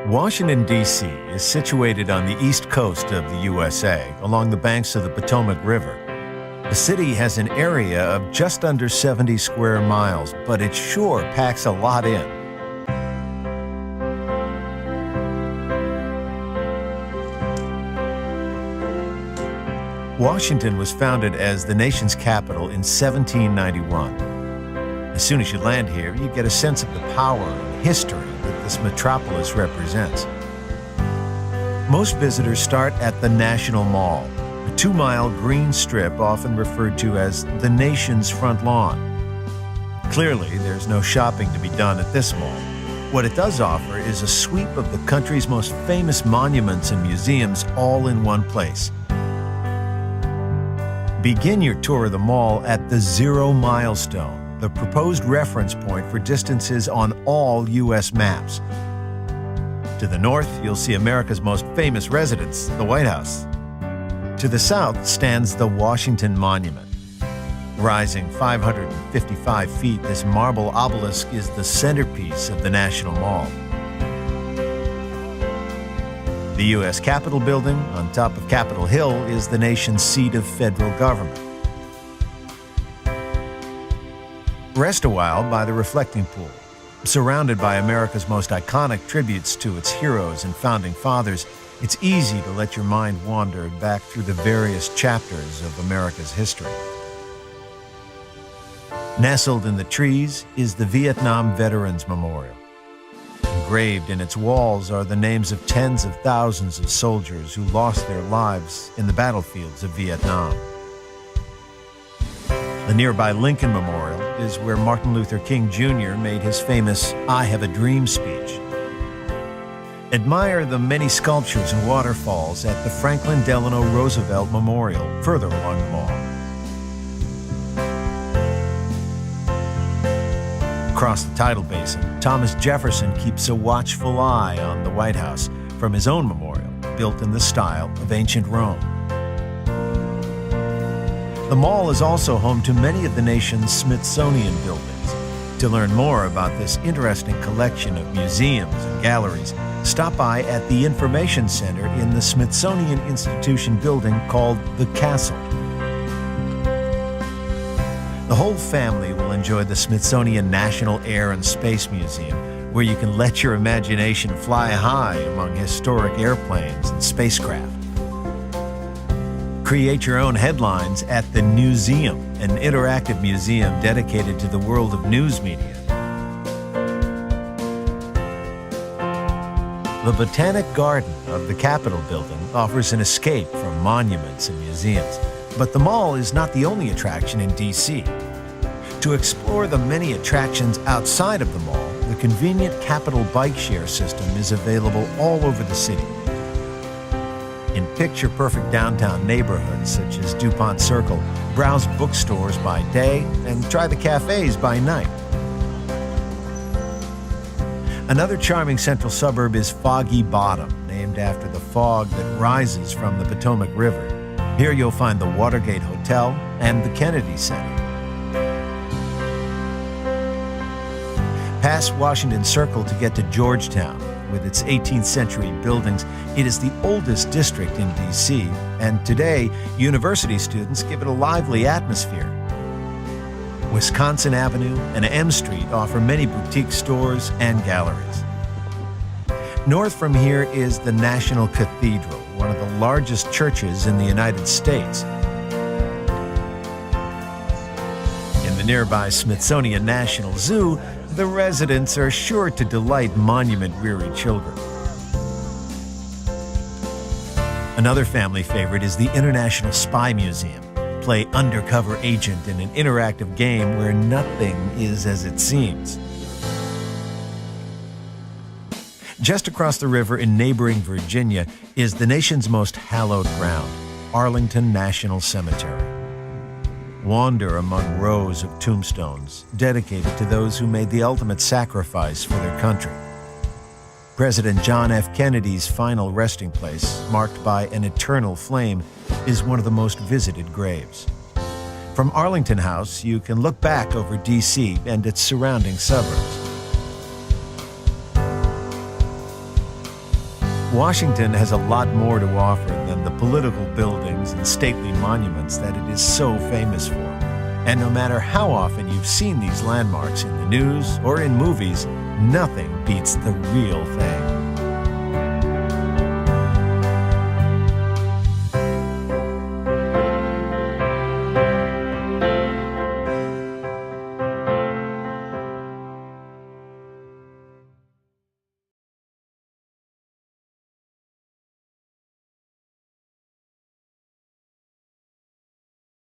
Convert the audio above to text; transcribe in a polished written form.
Washington, D.C. is situated on the east coast of the USA, along the banks of the Potomac River. The city has an area of just under 70 square miles, but it sure packs a lot in. Washington was founded as the nation's capital in 1791. As soon as you land here, you get a sense of the power and history that this metropolis represents. Most visitors start at the National Mall, a 2-mile green strip often referred to as the nation's front lawn. Clearly, there's no shopping to be done at this mall. What it does offer is a sweep of the country's most famous monuments and museums all in one place. Begin your tour of the mall at the Zero Milestone, the proposed reference point for distances on all U.S. maps. To the north, you'll see America's most famous residence, the White House. To the south stands the Washington Monument. Rising 555 feet, this marble obelisk is the centerpiece of the National Mall. The U.S. Capitol Building, on top of Capitol Hill, is the nation's seat of federal government. Rest a while by the reflecting pool. Surrounded by America's most iconic tributes to its heroes and founding fathers, it's easy to let your mind wander back through the various chapters of America's history. Nestled in the trees is the Vietnam Veterans Memorial. Engraved in its walls are the names of tens of thousands of soldiers who lost their lives in the battlefields of Vietnam. The nearby Lincoln Memorial is where Martin Luther King Jr. made his famous "I Have a Dream" speech. Admire the many sculptures and waterfalls at the Franklin Delano Roosevelt Memorial, further along the mall. Across the tidal basin, Thomas Jefferson keeps a watchful eye on the White House from his own memorial, built in the style of ancient Rome. The mall is also home to many of the nation's Smithsonian buildings. To learn more about this interesting collection of museums and galleries, stop by at the Information Center in the Smithsonian Institution building called the Castle. The whole family will enjoy the Smithsonian National Air and Space Museum, where you can let your imagination fly high among historic airplanes and spacecraft. Create your own headlines at the Newseum, an interactive museum dedicated to the world of news media. The Botanic Garden of the Capitol Building offers an escape from monuments and museums, but the mall is not the only attraction in D.C. To explore the many attractions outside of the mall, the convenient Capitol bike share system is available all over the city. In picture-perfect downtown neighborhoods such as DuPont Circle, browse bookstores by day and try the cafes by night. Another charming central suburb is Foggy Bottom, named after the fog that rises from the Potomac River. Here you'll find the Watergate Hotel and the Kennedy Center. Pass Washington Circle to get to Georgetown. With its 18th century buildings, it is the oldest district in D.C., and today, university students give it a lively atmosphere. Wisconsin Avenue and M Street offer many boutique stores and galleries. North from here is the National Cathedral, one of the largest churches in the United States. In the nearby Smithsonian National Zoo, the residents are sure to delight monument-weary children. Another family favorite is the International Spy Museum. Play undercover agent in an interactive game where nothing is as it seems. Just across the river in neighboring Virginia is the nation's most hallowed ground, Arlington National Cemetery. Wander among rows of tombstones dedicated to those who made the ultimate sacrifice for their country. President John F. Kennedy's final resting place, marked by an eternal flame, is one of the most visited graves. From Arlington House, you can look back over D.C. and its surrounding suburbs. Washington has a lot more to offer than the political buildings and stately monuments that it is so famous for. And no matter how often you've seen these landmarks in the news or in movies, nothing beats the real thing.